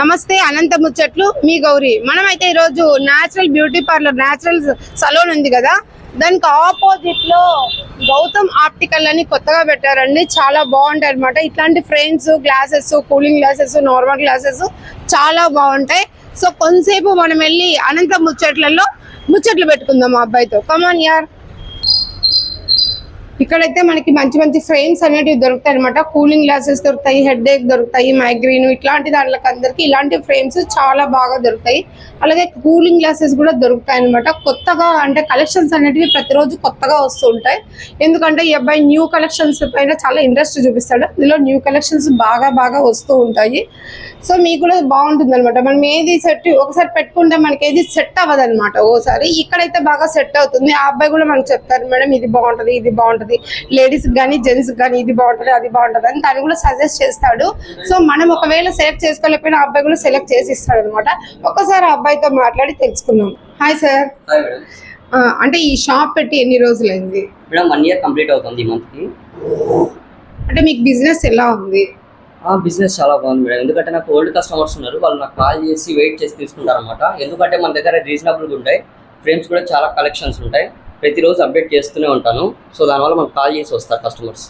నమస్తే అనంత ముచ్చట్లు మీ గౌరీ. మనమైతే ఈరోజు natural beauty parlour natural salon ఉంది కదా, దానికి ఆపోజిట్ లో గౌతమ్ ఆప్టికల్ అని కొత్తగా పెట్టారండి. చాలా బాగుంటాయి అనమాట. ఇట్లాంటి frames, glasses, cooling glasses, normal glasses చాలా బాగుంటాయి. సో కొంతసేపు మనం వెళ్ళి అనంత ముచ్చట్లలో ముచ్చట్లు పెట్టుకుందాం ఆ అబ్బాయితో. కమాన్ యార్. ఇక్కడైతే మనకి మంచి మంచి ఫ్రేమ్స్ అనేటివి దొరుకుతాయి అనమాట. కూలింగ్ గ్లాసెస్ దొరుకుతాయి, హెడ్ ఏక్ దొరుకుతాయి, మైగ్రేన్ ఇట్లాంటి దాంట్లోకి అందరికి ఇలాంటి ఫ్రేమ్స్ చాలా బాగా దొరుకుతాయి. అలాగే కూలింగ్ గ్లాసెస్ కూడా దొరుకుతాయి అనమాట. కొత్తగా అంటే కలెక్షన్స్ అనేటివి ప్రతిరోజు కొత్తగా వస్తూ ఉంటాయి. ఎందుకంటే ఈ అబ్బాయి న్యూ కలెక్షన్స్ పైన చాలా ఇంట్రెస్ట్ చూపిస్తాడు. ఇందులో న్యూ కలెక్షన్స్ బాగా వస్తూ ఉంటాయి. సో మీకు కూడా బాగుంటుంది అనమాట. మనం ఏది సెట్ ఒకసారి పెట్టుకుంటే మనకి ఏది సెట్ అవ్వదు అనమాట. ఓసారి ఇక్కడైతే బాగా సెట్ అవుతుంది. ఆ అబ్బాయి కూడా మనకు చెప్తారు, మేడం ఇది బాగుంటది, ఇది బాగుంటది, లేడీస్ కానీ జెంట్స్ కానీ ఇది బాగుంటది, అది బాగుంటది అని తను కూడా సజెస్ట్ చేస్తాడు. సో మనం ఒకవేళ సెలెక్ట్ చేసుకోలేకపోయినా ఆ అబ్బాయి కూడా సెలెక్ట్ చేసి ఇస్తాడు అనమాట. ఒక్కసారి ఆ అబ్బాయితో మాట్లాడి తెలుసుకుందాం. Hi sir. అంటే ఈ షాప్ పెట్టి ఎన్ని రోజులైంది? మేడం 1 year కంప్లీట్ అవుతుంది ఈ మంత్ కి. అంటే మీకు బిజినెస్ ఎలా ఉంది? బిజినెస్ చాలా బాగుంది మేడం. ఎందుకంటే నాకు ఓల్డ్ కస్టమర్స్ ఉన్నారు, వాళ్ళు నాకు కాల్ చేసి వెయిట్ చేసి తీసుకుంటారు అనమాట. ఎందుకంటే మన దగ్గర రీజనబుల్గా ఉంటాయి, ఫ్రేమ్స్ కూడా చాలా కలెక్షన్స్ ఉంటాయి. ప్రతిరోజు అప్డేట్ చేస్తూనే ఉంటాను. సో దానివల్ల మనకు కాల్ చేసి వస్తారు కస్టమర్స్.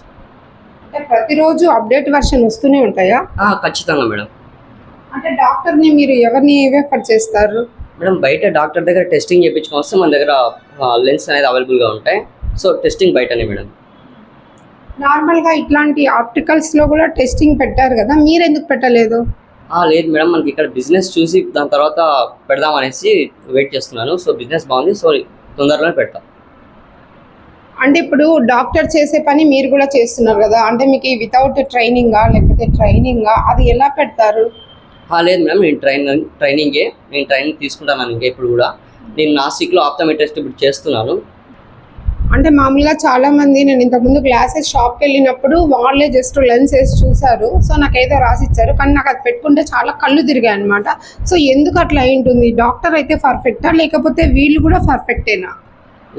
ప్రతిరోజు అప్డేట్ వర్షన్ వస్తూనే ఉంటాయా? ఖచ్చితంగా మేడం. అంటే డాక్టర్ని మీరు ఎవరిని రెఫర్ చేస్తారు? మేడం బయట డాక్టర్ దగ్గర టెస్టింగ్ చేయించుకొని వస్తే మన దగ్గర లెన్స్ అనేది అవైలబుల్గా ఉంటాయి. సో టెస్టింగ్ బయటనే మేడం. నార్మల్గా ఇట్లాంటి ఆప్టికల్స్ లో కూడా టెస్టింగ్ పెట్టారు కదా, మీరు ఎందుకు పెట్టలేదు? లేదు మేడం, మనకి ఇక్కడ బిజినెస్ చూసి దాని తర్వాత పెడదాం అనేసి వెయిట్ చేస్తున్నాను. సో బిజినెస్ బాగుంది, సో తొందరలోనే పెడతాం. అంటే ఇప్పుడు డాక్టర్ చేసే పని మీరు కూడా చేస్తున్నారు కదా, అంటే మీకు వితౌట్ ట్రైనింగా లేకపోతే ట్రైనింగా, అది ఎలా పెడతారు? లేదు మేడం, నేను ట్రైనింగ్ తీసుకుంటాను. ఇంకా ఇప్పుడు కూడా నేను నాసిక్లో ఆప్టోమెట్రిస్ట్ ఇప్పుడు చేస్తున్నాను. అంటే మామూలుగా చాలా మంది, నేను ఇంతకుముందు గ్లాసెస్ షాప్కి వెళ్ళినప్పుడు వాళ్ళే జస్ట్ లెన్స్ వేసి చూసారు. సో నాకు ఏదో రాసి ఇచ్చారు, కానీ నాకు అది పెట్టుకుంటే చాలా కళ్ళు తిరిగాయి అనమాట. సో ఎందుకు అట్లా అయి ఉంటుంది? డాక్టర్ అయితే పర్ఫెక్టా లేకపోతే వీళ్ళు కూడా పర్ఫెక్టేనా?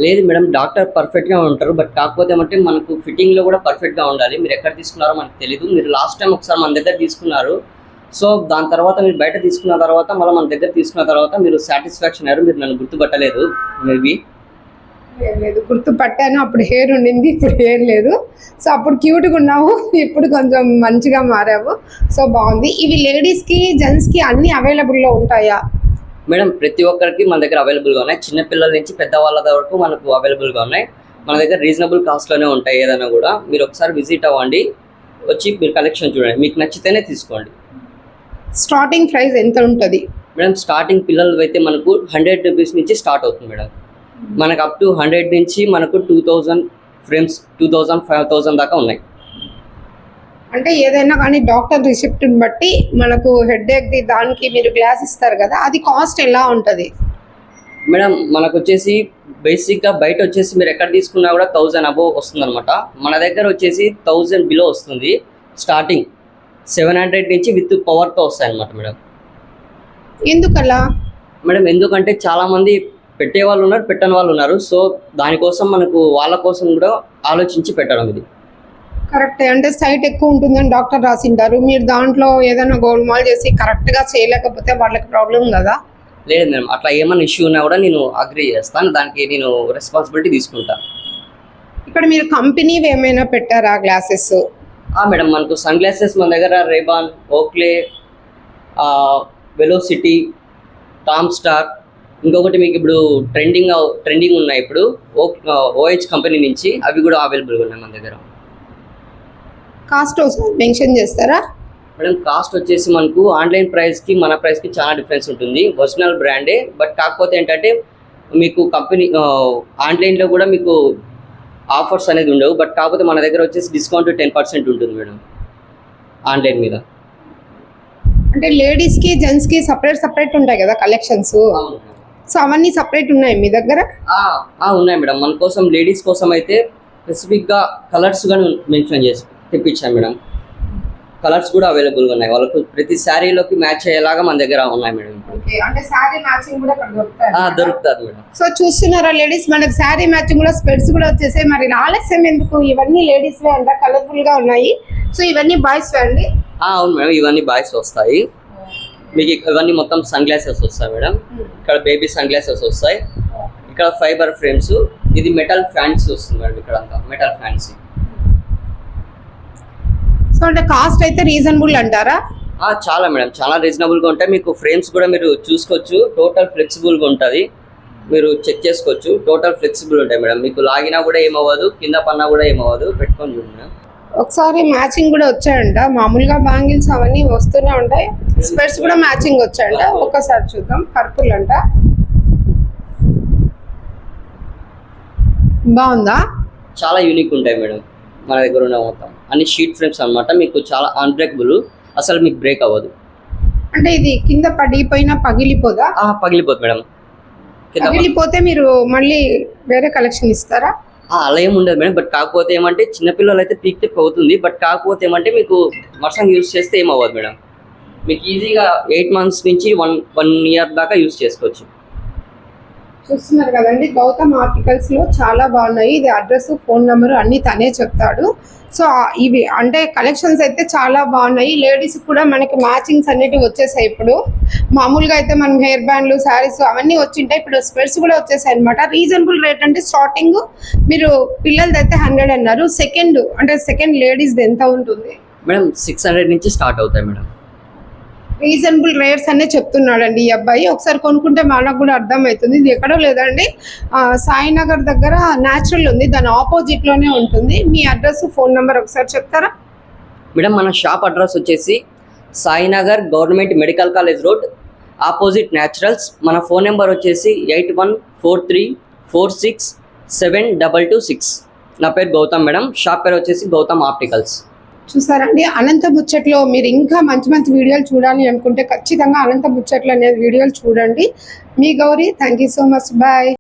లేదు మేడం, డాక్టర్ పర్ఫెక్ట్గా ఉంటారు, బట్ కాకపోతే ఏమంటే మనకు ఫిట్టింగ్లో కూడా పర్ఫెక్ట్గా ఉండాలి. మీరు ఎక్కడ తీసుకున్నారో మనకు తెలీదు. మీరు లాస్ట్ టైం ఒకసారి మన దగ్గర తీసుకున్నారు. సో దాని తర్వాత మీరు బయట తీసుకున్న తర్వాత మళ్ళీ మన దగ్గర తీసుకున్న తర్వాత మీరు సాటిస్ఫాక్షన్ అయ్యారు. మీరు నన్ను గుర్తుపట్టలేదు మేబీ. లేదు, గుర్తుపట్టాను. అప్పుడు హెయిర్ ఉండింది, ఇప్పుడు హెయిర్ లేదు. సో అప్పుడు క్యూట్గా ఉన్నావు, ఇప్పుడు కొంచెం మంచిగా మారావు. సో బాగుంది. ఇవి లేడీస్కి జెంట్స్కి అన్ని అవైలబుల్లో ఉంటాయా? మేడం ప్రతి ఒక్కరికి మన దగ్గర అవైలబుల్గా ఉన్నాయి. చిన్నపిల్లల నుంచి పెద్దవాళ్ళ వరకు మనకు అవైలబుల్గా ఉన్నాయి. మన దగ్గర రీజనబుల్ కాస్ట్లోనే ఉంటాయి. ఏదైనా కూడా మీరు ఒకసారి విజిట్ అవ్వండి, వచ్చి మీరు కలెక్షన్ చూడండి, మీకు నచ్చితేనే తీసుకోండి. స్టార్టింగ్ ప్రైస్ ఎంత ఉంటుంది? మేడం స్టార్టింగ్ పిల్లలు అయితే మనకు 100 రూపీస్ నుంచి స్టార్ట్ అవుతుంది మేడం. మనకు అప్ టు 100 నుంచి మనకు 2000 ఫ్రేమ్స్, 2000, 5000 దాకా ఉన్నాయి. అంటే ఏదైనా కానీ డాక్టర్ రిసిప్ట్ని బట్టి మనకు హెడ్ ఏక్ది దానికి మీరు గ్లాస్ ఇస్తారు కదా, అది కాస్ట్ ఎలా ఉంటుంది? మేడం మనకు వచ్చేసి బేసిక్గా బయట వచ్చేసి మీరు ఎక్కడ తీసుకున్నా కూడా 1000 అబోవ్ వస్తుంది అనమాట. మన దగ్గర వచ్చేసి 1000 బిలో వస్తుంది. స్టార్టింగ్ 700 నుంచి విత్ పవర్తో వస్తాయి అనమాట మేడం. ఎందుకలా? మేడం ఎందుకంటే చాలామంది పెట్టే వాళ్ళు ఉన్నారు, పెట్టని వాళ్ళు ఉన్నారు. సో దానికోసం మనకు వాళ్ళ కోసం కూడా ఆలోచించి పెట్టడం ఇది. కరెక్టే. అంటే సైట్ ఎక్కువ ఉంటుందని డాక్టర్ రాసింటారు, మీరు దాంట్లో ఏదైనా గోల్మాల్ చేసి కరెక్ట్గా చేయలేకపోతే వాళ్ళకి ప్రాబ్లం కదా. లేదు మేడం, అట్లా ఏమైనా ఇష్యూ ఉన్నా కూడా నేను అగ్రీ చేస్తాను, దానికి నేను రెస్పాన్సిబిలిటీ తీసుకుంటాను. ఇక్కడ మీరు కంపెనీవి ఏమైనా పెట్టారా గ్లాసెస్? మేడం మనకు సన్ గ్లాసెస్ మన దగ్గర Ray-Ban, Oakley, Velocity, Tom Star, ఇంకొకటి మీకు ఇప్పుడు ట్రెండింగ్ ఉన్నాయి ఇప్పుడు ఓహెచ్ కంపెనీ నుంచి, అవి కూడా అవైలబుల్గా ఉన్నాయి మన దగ్గర. కాస్ట్ మెన్షన్ చేస్తారా? మేడం కాస్ట్ వచ్చేసి మనకు ఆన్లైన్ ప్రైస్కి మన ప్రైస్కి చాలా డిఫరెన్స్ ఉంటుంది. ఒరిజినల్ బ్రాండే, బట్ కాకపోతే ఏంటంటే మీకు కంపెనీ ఆన్లైన్లో కూడా మీకు ఆఫర్స్ అనేది ఉండవు. బట్ కాకపోతే మన దగ్గర వచ్చేసి డిస్కౌంట్ 10% ఉంటుంది మేడం ఆన్లైన్ మీద. అంటే లేడీస్కి జెంట్స్కి సపరేట్ ఉంటాయి కదా కలెక్షన్స్. సో అవన్నీ సపరేట్ ఉన్నాయి మీ దగ్గర? ఉన్నాయి మేడం. మన కోసం లేడీస్ కోసం అయితే స్పెసిఫిక్గా కలర్స్ కానీ మెన్షన్ చేసి తెప్పించాను మేడం. కలర్స్ కూడా అవైలబుల్గా ఉన్నాయి. వాళ్ళకు ప్రతి శారీలోకి మ్యాచ్ అయ్యేలాగా మన దగ్గర ఉన్నాయి మేడం. అంటే శారీ మ్యాచింగ్ కూడా దొరుకుతుంది మేడం. సో చూస్తున్నారా లేడీస్, మనకి శారీ మ్యాచింగ్ కూడా స్పెట్స్ కూడా వచ్చేసాయి. మరి ఆలస్యం ఎందుకు? ఇవన్నీ లేడీస్ వే అంట, కలర్ఫుల్ గా ఉన్నాయి. సో ఇవన్నీ బాయ్స్ వే అండి? అవును మేడం, ఇవన్నీ బాయ్స్ వస్తాయి. మీకు ఇవన్నీ మొత్తం సన్ గ్లాసెస్ వస్తాయి మేడం. ఇక్కడ బేబీ సన్ గ్లాసెస్ వస్తాయి. ఇక్కడ ఫైబర్ ఫ్రేమ్స్, ఇది మెటల్ ఫ్యాన్స్ వస్తుంది మేడం. ఇక్కడ అంతా మెటల్ ఫ్యాన్స్. సో అంటే కాస్ట్ అయితే రీజనబుల్ అంటారా? చాలా మేడం, చాలా రీజనబుల్గా ఉంటాయి. మీకు ఫ్రేమ్స్ కూడా మీరు చూసుకోవచ్చు. టోటల్ ఫ్లెక్సిబుల్గా ఉంటుంది, మీరు చెక్ చేసుకోవచ్చు. టోటల్ ఫ్లెక్సిబుల్ ఉంటాయి మేడం. మీకు లాగినా కూడా ఏమవ్వదు, కింద పన్నా కూడా ఏమవ్వదు. పెట్టుకొని చూడండి మేడం. ఒకసారి మ్యాచింగ్ కూడా వచ్చాయంట. మామూలుగా బ్యాంగిల్స్ అవన్నీ వస్తూనే ఉంటాయి, స్పెట్స్ కూడా మ్యాచింగ్ వచ్చాయంట. ఒక్కసారి చూద్దాం. పర్పుల్ అంట, బాగుందా? చాలా యూనిక్ ఉంటాయి మేడం మన దగ్గర ఉన్న మొత్తం. అన్ని షీట్ ఫ్రేమ్స్ అన్నమాట. మీకు చాలా అన్బ్రేకబుల్, అసలు మీకు బ్రేక్ అవ్వదు. అంటే ఇది కింద పడిపోయినా పగిలిపోదా? పగిలిపోదు మేడం. పగిలిపోతే మీరు మళ్ళీ వేరే కలెక్షన్ ఇస్తారా? అలా ఏమి ఉండదు మేడం. బట్ కాకపోతే ఏమంటే చిన్నపిల్లలు అయితే పీక్తే పోతుంది. బట్ కాకపోతే ఏమంటే మీకు వర్షం యూజ్ చేస్తే ఏమవ్వదు మేడం. మీకు ఈజీగా 8 months నుంచి 1 year దాకా యూజ్ చేసుకోవచ్చు. చూస్తున్నారు కదండి, గౌతమ్ ఆర్టికల్స్ లో చాలా బాగున్నాయి. ఇది అడ్రస్, ఫోన్ నెంబర్ అన్ని తనే చెప్తాడు. సో ఇవి అంటే కలెక్షన్స్ అయితే చాలా బాగున్నాయి. లేడీస్ కూడా మనకి మ్యాచింగ్స్ అన్నిటివి వచ్చేసాయి. ఇప్పుడు మామూలుగా అయితే మనం హెయిర్ బ్యాండ్లు, శారీస్ అవన్నీ వచ్చింటాయి. ఇప్పుడు స్పెట్స్ కూడా వచ్చేసాయి అనమాట. రీజనబుల్ రేట్ అంటే స్టార్టింగ్ మీరు పిల్లలది అయితే 100 అన్నారు. సెకండ్ లేడీస్ది ఎంత ఉంటుంది మేడం? 600 నుంచి స్టార్ట్ అవుతాయి మేడం. రీజనబుల్ రేట్స్ అనే చెప్తున్నాడండి ఈ అబ్బాయి. ఒకసారి కొనుక్కుంటే మనకు కూడా అర్థమవుతుంది. ఇది ఎక్కడో లేదండి, సాయినగర్ దగ్గర న్యాచురల్ ఉంది, దాని ఆపోజిట్ లోనే ఉంటుంది. మీ అడ్రస్, ఫోన్ నెంబర్ ఒకసారి చెప్తారా మేడం? మన షాప్ అడ్రస్ వచ్చేసి Sainagar government medical college road, opposite naturals. మన ఫోన్ నెంబర్ వచ్చేసి 8143467226. నా పేరు గౌతమ్ మేడం. షాప్ పేరు వచ్చేసి గౌతమ్ ఆప్టికల్స్. చూసారండి, అనంత ముచ్చట్లో మీరు ఇంకా మంచి మంచి వీడియోలు చూడాలి అనుకుంటే ఖచ్చితంగా అనంత ముచ్చట్లు అనేది వీడియోలు చూడండి. మీ Gowri, thank you so much, bye.